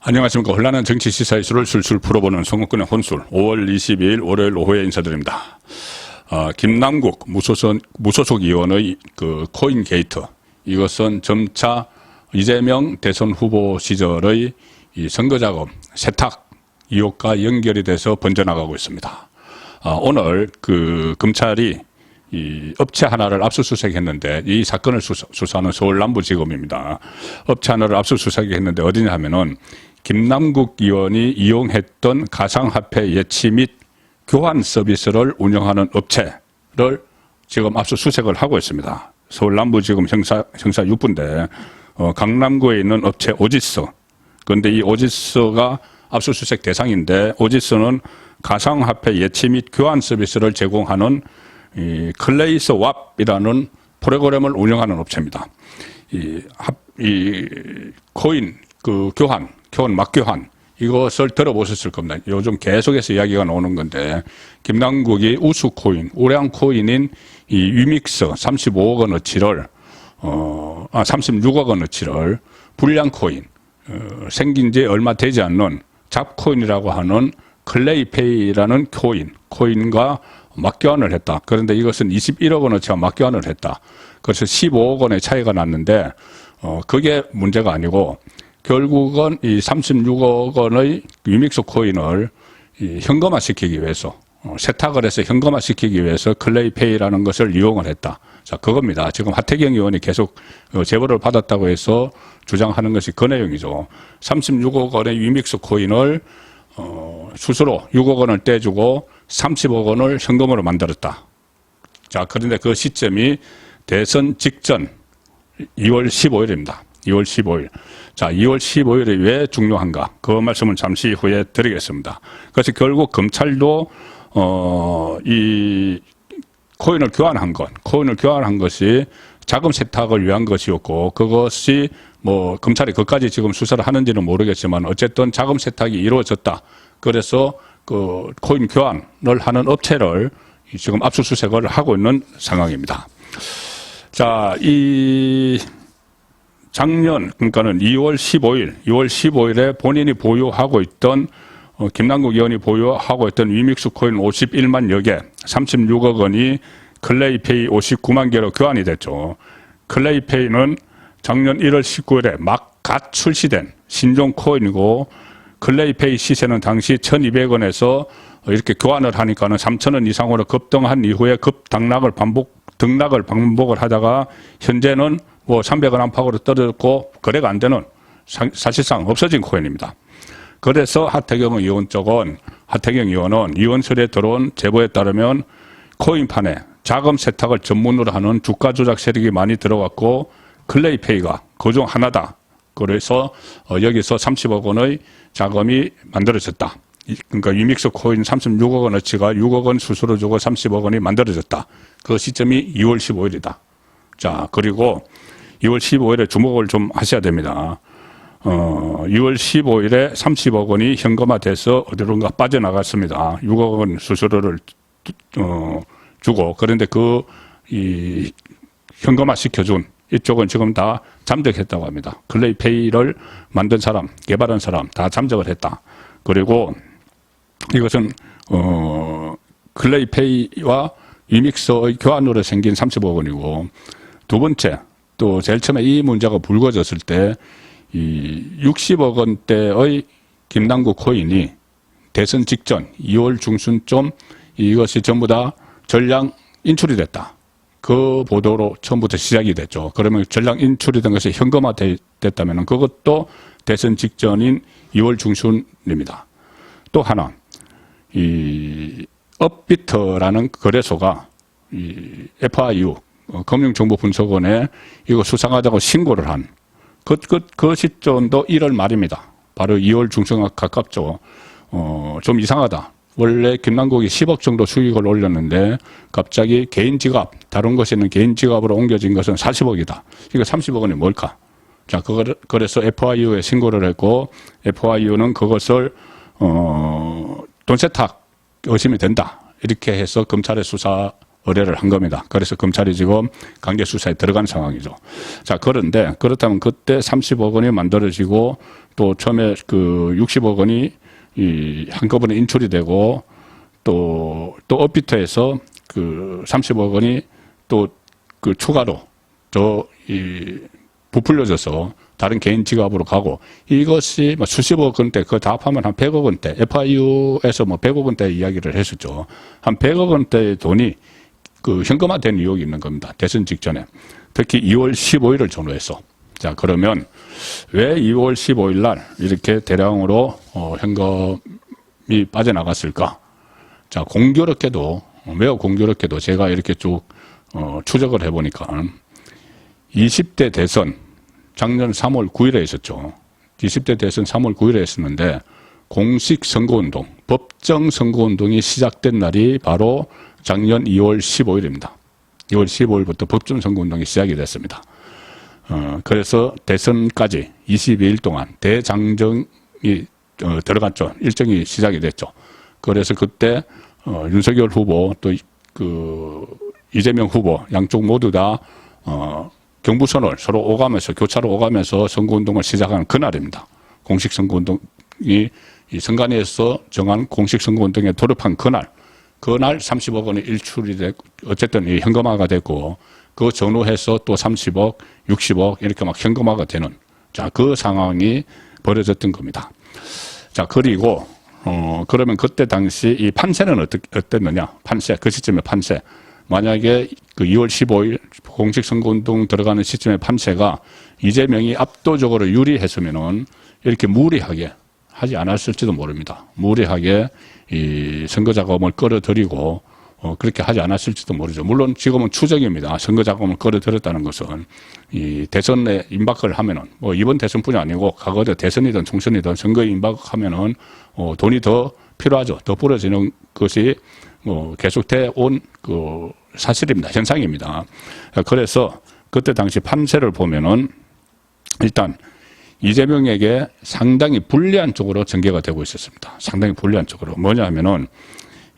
안녕하십니까. 혼란한 정치 시사 이슈를 술술 풀어보는 송근의 혼술 5월 22일 월요일 오후에 인사드립니다. 김남국 무소속 의원의 그 코인 게이트, 이것은 점차 이재명 대선 후보 시절의 이 선거 작업 세탁 의혹과 연결이 돼서 번져나가고 있습니다. 오늘 그 검찰이 이 업체 하나를 압수수색했는데, 이 사건을 수사하는 서울남부지검입니다. 업체 하나를 압수수색했는데 어디냐 하면은 김남국 의원이 이용했던 가상화폐 예치 및 교환 서비스를 운영하는 업체를 지금 압수수색을 하고 있습니다. 서울남부지검 형사 6부인데 강남구에 있는 업체 오지스. 그런데 이 오지스가 압수수색 대상인데, 오지스는 가상화폐 예치 및 교환 서비스를 제공하는 이 클레이스왑이라는 프로그램을 운영하는 업체입니다. 이 코인 그 교환 막교환, 이것을 들어보셨을 겁니다. 요즘 계속해서 이야기가 나오는 건데, 김남국이 우수 코인, 우량 코인인 이 위믹스 35억 원어치를 36억 원어치를 불량 코인, 생긴 지 얼마 되지 않는 잡코인이라고 하는 클레이페이라는 코인과 맞교환을 했다. 그런데 이것은 21억 원어치와 맞교환을 했다. 그래서 15억 원의 차이가 났는데, 그게 문제가 아니고, 결국은 이 36억 원의 위믹스 코인을 현금화시키기 위해서, 세탁을 해서 현금화시키기 위해서 클레이페이라는 것을 이용을 했다. 자, 그겁니다. 지금 하태경 의원이 계속 제보를 받았다고 해서 주장하는 것이 그 내용이죠. 36억 원의 위믹스 코인을 스스로 6억 원을 떼주고 30억 원을 현금으로 만들었다. 자, 그런데 그 시점이 대선 직전 2월 15일입니다. 2월 15일. 자, 2월 15일이 왜 중요한가? 그 말씀을 잠시 후에 드리겠습니다. 그래서 결국 검찰도 이 코인을 교환한 것이 자금 세탁을 위한 것이었고, 그것이 뭐 검찰이 그것까지 지금 수사를 하는지는 모르겠지만 어쨌든 자금 세탁이 이루어졌다. 그래서 그 코인 교환을 하는 업체를 지금 압수수색을 하고 있는 상황입니다. 자, 이 작년, 그러니까는 2월 15일에 본인이 보유하고 있던 김남국 의원이 보유하고 있던 위믹스 코인 51만여 개, 36억 원이 클레이페이 59만 개로 교환이 됐죠. 클레이페이는 작년 1월 19일에 갓 출시된 신종 코인이고, 클레이페이 시세는 당시 1,200원에서 이렇게 교환을 하니까는 3,000원 이상으로 급등한 이후에 등락을 반복을 하다가 현재는 뭐 300원 안팎으로 떨어졌고 거래가 안 되는, 사실상 없어진 코인입니다. 그래서 하태경 의원은 의원실에 들어온 제보에 따르면 코인판에 자금 세탁을 전문으로 하는 주가 조작 세력이 많이 들어갔고, 클레이페이가 그중 하나다. 그래서 여기서 30억 원의 자금이 만들어졌다. 그러니까 위믹스 코인 36억 원어치가 6억 원 수수료 주고 30억 원이 만들어졌다. 그 시점이 2월 15일이다. 자, 그리고 2월 15일에 주목을 좀 하셔야 됩니다. 2월 15일에 30억 원이 현금화돼서 어디론가 빠져나갔습니다. 6억 원 수수료를 주고, 그런데 이 현금화 시켜준 이쪽은 지금 다 잠적했다고 합니다. 클레이페이를 만든 사람, 개발한 사람 다 잠적을 했다. 그리고 이것은 클레이페이와 위믹스의 교환으로 생긴 30억 원이고, 두 번째, 또 제일 처음에 이 문제가 불거졌을 때 이 60억 원대의 김남국 코인이 대선 직전 2월 중순쯤 이것이 전부 다 전량 인출이 됐다. 그 보도로 처음부터 시작이 됐죠. 그러면 전량 인출이 된 것이 현금화 됐다면 그것도 대선 직전인 2월 중순입니다. 또 하나, 이 업비트라는 거래소가 이 FIU 금융정보분석원에 이거 수상하자고 신고를 한 그 시점도 1월 말입니다. 바로 2월 중순에 가깝죠. 좀 이상하다. 원래 김남국이 10억 정도 수익을 올렸는데 갑자기 개인 지갑, 다른 것에는 개인 지갑으로 옮겨진 것은 40억이다. 이거 30억 원이 뭘까? 자, 그래서 FIU에 신고를 했고, FIU는 그것을 돈 세탁 의심이 된다. 이렇게 해서 검찰에 수사를 의뢰를 한 겁니다. 그래서 검찰이 지금 강제 수사에 들어간 상황이죠. 자, 그런데 그렇다면 그때 30억 원이 만들어지고 또 처음에 그 60억 원이 한꺼번에 인출이 되고 또 업비트에서 그 30억 원이 또 그 추가로 부풀려져서 다른 개인 지갑으로 가고 이것이 뭐 수십억 원대 그거 다 합하면 한 100억 원대 FIU에서 뭐 100억 원대 이야기를 했었죠. 한 100억 원대의 돈이 그 현금화된 의혹이 있는 겁니다. 대선 직전에. 특히 2월 15일을 전후해서. 자, 그러면 왜 2월 15일 날 이렇게 대량으로 현금이 빠져나갔을까? 자, 공교롭게도 매우 공교롭게도 제가 이렇게 쭉 추적을 해보니까 20대 대선 작년 3월 9일에 있었죠. 20대 대선 3월 9일에 있었는데 공식 선거운동, 법정 선거운동이 시작된 날이 바로 작년 2월 15일입니다. 2월 15일부터 법정 선거운동이 시작이 됐습니다. 그래서 대선까지 22일 동안 대장정이 들어갔죠. 일정이 시작이 됐죠. 그래서 그때 윤석열 후보 또 이재명 후보 양쪽 모두 다 경부선을 서로 오가면서 교차로 오가면서 선거운동을 시작하는 그날입니다. 공식 선거운동이 이 선관위에서 정한 공식 선거운동에 돌입한 그날 30억 원이 일출이 되고 어쨌든 이 현금화가 됐고 그 전후해서 또 30억, 60억 이렇게 막 현금화가 되는 자, 그 상황이 벌어졌던 겁니다. 자, 그리고 그러면 그때 당시 이 판세는 어땠느냐? 판세, 그 시점의 판세. 만약에 그 2월 15일 공식 선거운동 들어가는 시점의 판세가 이재명이 압도적으로 유리했으면은 이렇게 무리하게 하지 않았을지도 모릅니다. 무리하게 이 선거 자금을 끌어들이고 그렇게 하지 않았을지도 모르죠. 물론 지금은 추정입니다. 선거 자금을 끌어들였다는 것은 이 대선에 임박을 하면은 뭐 이번 대선뿐이 아니고 과거에 대선이든 총선이든 선거에 임박하면은 돈이 더 필요하죠. 더 벌어지는 것이 계속돼 온 그 사실입니다. 현상입니다. 그래서 그때 당시 판세를 보면은 일단 이재명에게 상당히 불리한 쪽으로 전개가 되고 있었습니다. 상당히 불리한 쪽으로. 뭐냐 하면은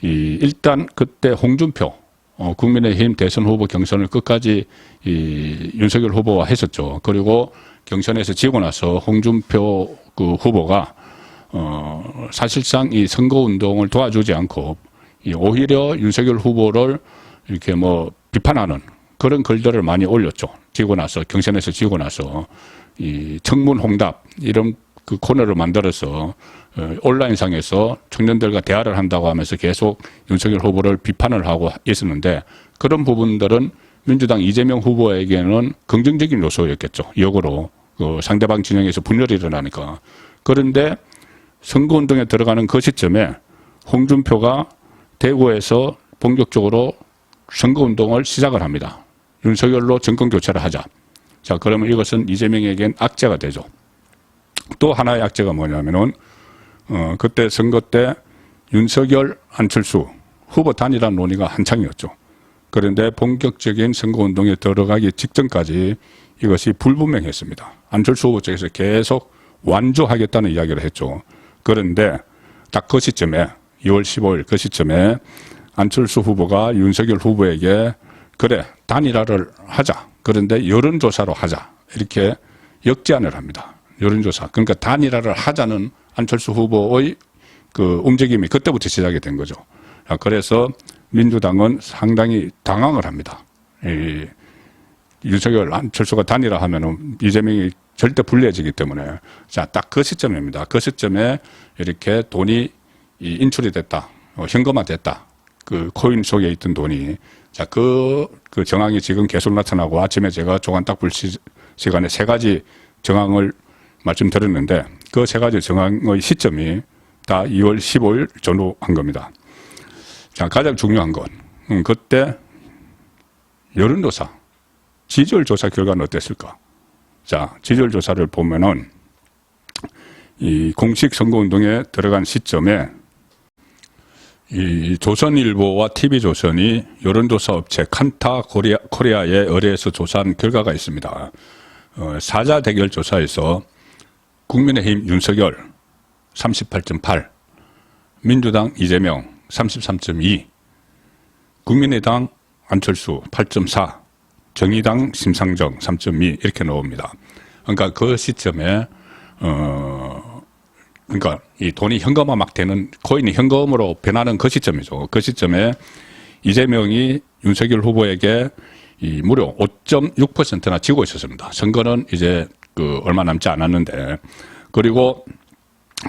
일단 그때 홍준표 국민의힘 대선 후보 경선을 끝까지 윤석열 후보와 했었죠. 그리고 경선에서 지고 나서 홍준표 그 후보가 사실상 이 선거운동을 도와주지 않고 오히려 윤석열 후보를 이렇게 뭐 비판하는 그런 글들을 많이 올렸죠. 지고 나서, 경선에서 지고 나서 이 청문홍답 이런 그 코너를 만들어서 온라인상에서 청년들과 대화를 한다고 하면서 계속 윤석열 후보를 비판을 하고 있었는데 그런 부분들은 민주당 이재명 후보에게는 긍정적인 요소였겠죠. 역으로 그 상대방 진영에서 분열이 일어나니까. 그런데 선거운동에 들어가는 그 시점에 홍준표가 대구에서 본격적으로 선거운동을 시작을 합니다. 윤석열로 정권교체를 하자. 자, 그러면 이것은 이재명에겐 악재가 되죠. 또 하나의 악재가 뭐냐면은, 그때 선거 때 윤석열, 안철수 후보 단일화 논의가 한창이었죠. 그런데 본격적인 선거운동에 들어가기 직전까지 이것이 불분명했습니다. 안철수 후보 쪽에서 계속 완주하겠다는 이야기를 했죠. 그런데 딱 그 시점에 2월 15일 그 시점에 안철수 후보가 윤석열 후보에게 그래 단일화를 하자. 그런데 여론조사로 하자. 이렇게 역제안을 합니다. 여론조사. 그러니까 단일화를 하자는 안철수 후보의 그 움직임이 그때부터 시작이 된 거죠. 그래서 민주당은 상당히 당황을 합니다. 윤석열, 안철수가 단일화하면은 이재명이 절대 불리해지기 때문에 자, 딱 그 시점입니다. 그 시점에 이렇게 돈이 인출이 됐다. 현금화 됐다. 그 코인 속에 있던 돈이. 자, 그 정황이 지금 계속 나타나고 아침에 제가 조간 딱불 시간에 세 가지 정황을 말씀드렸는데 그 세 가지 정황의 시점이 다 2월 15일 전후한 겁니다. 자, 가장 중요한 건 그때 여론조사, 지지율조사 결과는 어땠을까? 자, 지지율조사를 보면은 이 공식 선거운동에 들어간 시점에 이 조선일보와 TV조선이 여론조사 업체 칸타 코리아에 의뢰해서 조사한 결과가 있습니다. 사자 대결 조사에서 국민의힘 윤석열 38.8, 민주당 이재명 33.2, 국민의당 안철수 8.4, 정의당 심상정 3.2 이렇게 나옵니다. 그러니까 그 시점에 그러니까 이 돈이 현금화 막 되는, 코인이 현금으로 변하는 그 시점이죠. 그 시점에 이재명이 윤석열 후보에게 이 무려 5.6%나 지고 있었습니다. 선거는 이제 그 얼마 남지 않았는데, 그리고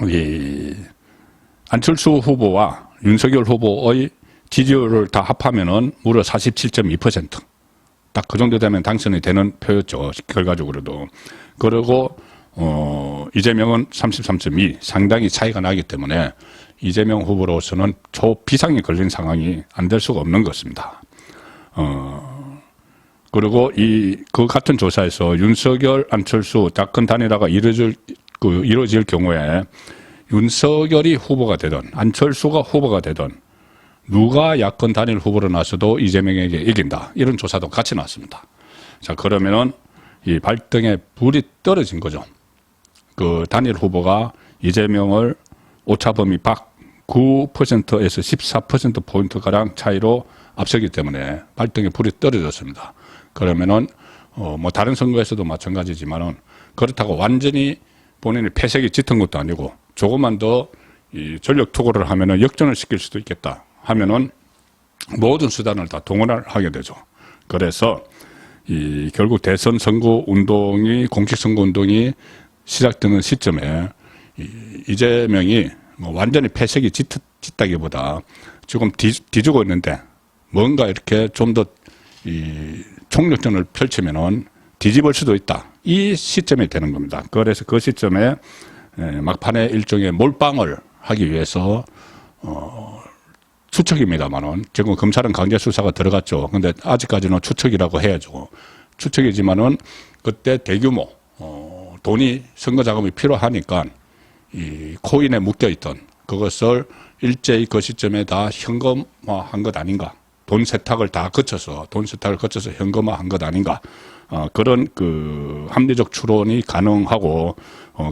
이 안철수 후보와 윤석열 후보의 지지율을 다 합하면은 무려 47.2%. 딱 그 정도 되면 당선이 되는 표였죠. 결과적으로도. 그리고 이재명은 33.2, 상당히 차이가 나기 때문에 이재명 후보로서는 초비상이 걸린 상황이 안 될 수가 없는 것입니다. 그리고 그 같은 조사에서 윤석열, 안철수 야권 단일화가 이루어질 경우에 윤석열이 후보가 되든 안철수가 후보가 되든 누가 야권 단일 후보로 나서도 이재명에게 이긴다. 이런 조사도 같이 나왔습니다. 자, 그러면은 이 발등에 불이 떨어진 거죠. 그 단일 후보가 이재명을 오차범위 밖 9%에서 14%포인트가량 차이로 앞서기 때문에 발등에 불이 떨어졌습니다. 그러면은, 뭐 다른 선거에서도 마찬가지지만은 그렇다고 완전히 본인이 패색이 짙은 것도 아니고 조금만 더 이 전력 투구를 하면은 역전을 시킬 수도 있겠다 하면은 모든 수단을 다 동원을 하게 되죠. 그래서 결국 대선 선거 운동이, 공식 선거 운동이 시작되는 시점에 이재명이 뭐 완전히 패색이 짙다기보다 지금 뒤지고 있는데 뭔가 이렇게 좀 더 총력전을 펼치면은 뒤집을 수도 있다. 이 시점이 되는 겁니다. 그래서 그 시점에 막판에 일종의 몰빵을 하기 위해서 추측입니다만은 지금 검찰은 강제 수사가 들어갔죠. 근데 아직까지는 추측이라고 해야죠. 추측이지만은 그때 대규모 돈이 선거 자금이 필요하니까 이 코인에 묶여 있던 그것을 일제히 그 시점에 다 현금화한 것 아닌가. 돈 세탁을 거쳐서 현금화한 것 아닌가. 그런 그 합리적 추론이 가능하고,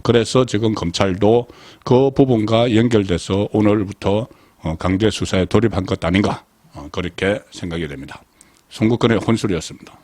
그래서 지금 검찰도 그 부분과 연결돼서 오늘부터 강제 수사에 돌입한 것 아닌가. 그렇게 생각이 됩니다. 송국근의 혼술이었습니다.